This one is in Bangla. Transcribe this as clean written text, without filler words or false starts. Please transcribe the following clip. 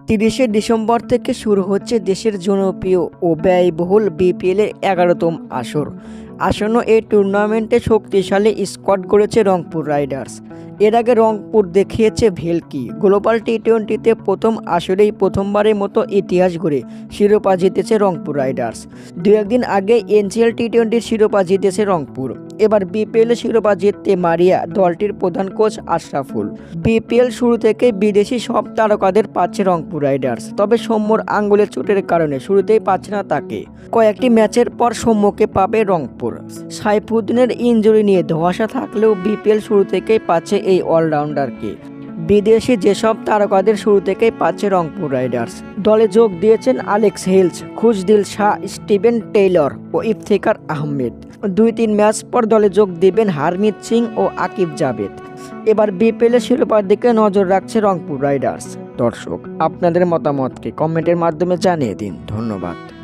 ৩০শে ডিসেম্বর থেকে শুরু হচ্ছে দেশের জনপ্রিয় ও ব্যয়বহুল বিপিএলের ১১তম আসর। আসন্ন এই টুর্নামেন্টে শক্তিশালী স্কোয়াড গড়েছে রংপুর রাইডার্স। এর আগে রংপুর দেখিয়েছে ভেলকি। গ্লোবাল টি-20তে প্রথম আসরেই প্রথমবারের মতো ইতিহাস গড়ে শিরোপা জিতেছে রংপুর রাইডার্স। দু একদিন আগে এনসিএল টি-20র শিরোপা জিতেছে রংপুর। এবার বিপিএলের শিরোপা জিততে মারিয়া দলটির প্রধান কোচ আশরাফুল। বিপিএল শুরু থেকে বিদেশি সব তারকাদের পাচ্ছে রংপুর রাইডার্স, তবে সৌম্যর আঙ্গুলের চোটের কারণে শুরুতেই পাচ্ছে না তাকে। কয়েকটি ম্যাচের পর সৌম্যকে পাবে রংপুর। সাইফুদ্দিনের ইনজুরি নিয়ে ধোঁয়াশা থাকলেও বিপিএল শুরু থেকেই পাচ্ছে এই অলরাউন্ডারকে। বিদেশি যেসব তারকাদের শুরু থেকেই পাচ্ছে রংপুর রাইডার্স। দলে যোগ দিয়েছেন Alex Hales, Khushdil Shah, Steven Taylor ও ইফতেখার আহমেদ। ২-৩ ম্যাচ পর দলে যোগ দিবেন হারমিত সিং ও আকিব জাভেদ। এবার বিপিএলের শিরোপার দিকে নজর রাখছে রংপুর রাইডার্স। দর্শক, আপনাদের মতামতকে কমেন্টের মাধ্যমে জানিয়ে দিন। ধন্যবাদ।